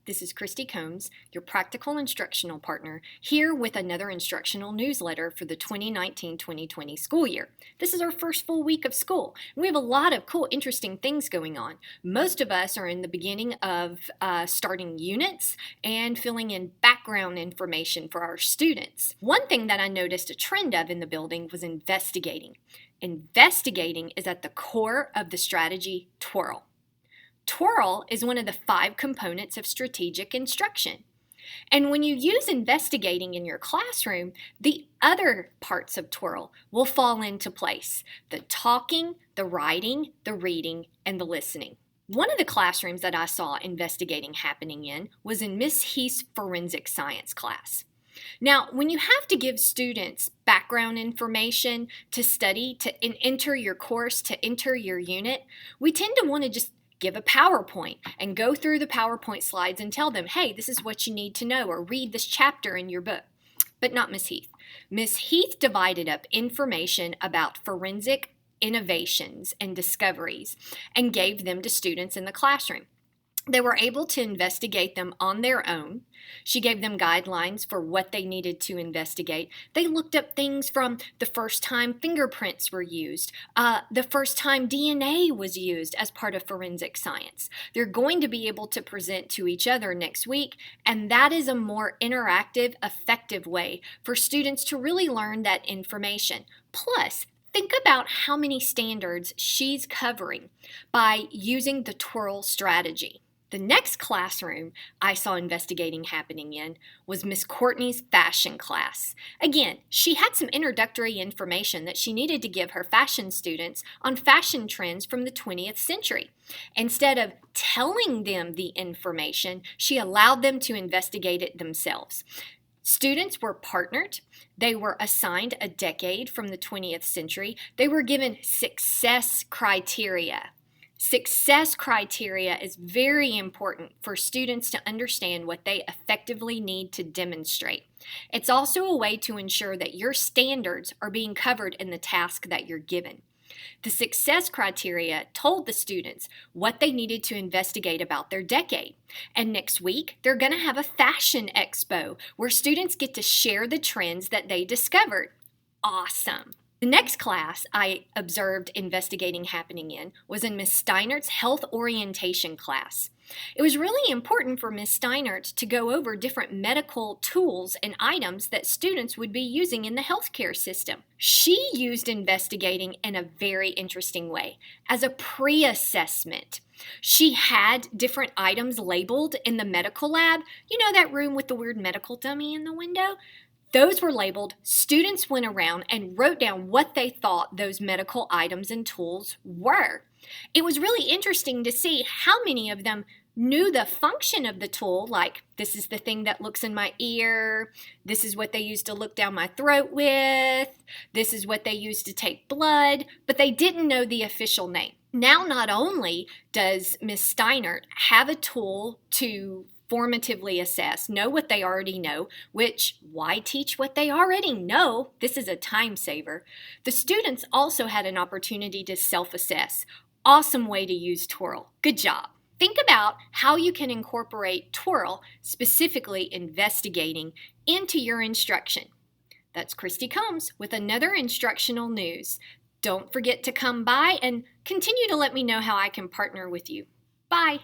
This is Christy Combs, your practical instructional partner, here with another instructional newsletter for the 2019-2020 school year. This is our first full week of school. We have a lot of cool, interesting things going on. Most of us are in the beginning of starting units and filling in background information for our students. One thing that I noticed a trend of in the building was investigating. Investigating is at the core of the strategy TWIRL. TWIRL is one of the 5 components of strategic instruction. And when you use investigating in your classroom, the other parts of TWIRL will fall into place. The talking, the writing, the reading, and the listening. One of the classrooms that I saw investigating happening in was in Miss Heath's forensic science class. Now, when you have to give students background information to study, to enter your course, to enter your unit, we tend to want to just give a PowerPoint and go through the PowerPoint slides and tell them, hey, this is what you need to know, or read this chapter in your book. But not Miss Heath. Miss Heath divided up information about forensic innovations and discoveries and gave them to students in the classroom. They were able to investigate them on their own. She gave them guidelines for what they needed to investigate. They looked up things from the first time fingerprints were used, the first time DNA was used as part of forensic science. They're going to be able to present to each other next week, and that is a more interactive, effective way for students to really learn that information. Plus, think about how many standards she's covering by using the TWIRL strategy. The next classroom I saw investigating happening in was Miss Courtney's fashion class. Again, she had some introductory information that she needed to give her fashion students on fashion trends from the 20th century. Instead of telling them the information, she allowed them to investigate it themselves. Students were partnered. They were assigned a decade from the 20th century. They were given success criteria. Success criteria is very important for students to understand what they effectively need to demonstrate. It's also a way to ensure that your standards are being covered in the task that you're given. The success criteria told the students what they needed to investigate about their decade. And next week, they're going to have a fashion expo where students get to share the trends that they discovered. Awesome! The next class I observed investigating happening in was in Miss Steinert's health orientation class. It was really important for Miss Steinert to go over different medical tools and items that students would be using in the healthcare system. She used investigating in a very interesting way, as a pre-assessment. She had different items labeled in the medical lab. You know that room with the weird medical dummy in the window? Those were labeled. Students went around and wrote down what they thought those medical items and tools were. It was really interesting to see how many of them knew the function of the tool, like this is the thing that looks in my ear, this is what they use to look down my throat with, this is what they use to take blood, but they didn't know the official name. Now, not only does Miss Steinert have a tool to formatively assess, know what they already know, which, why teach what they already know? This is a time saver. The students also had an opportunity to self-assess. Awesome way to use TWIRL. Good job. Think about how you can incorporate TWIRL, specifically investigating, into your instruction. That's Christy Combs with another instructional news. Don't forget to come by and continue to let me know how I can partner with you. Bye.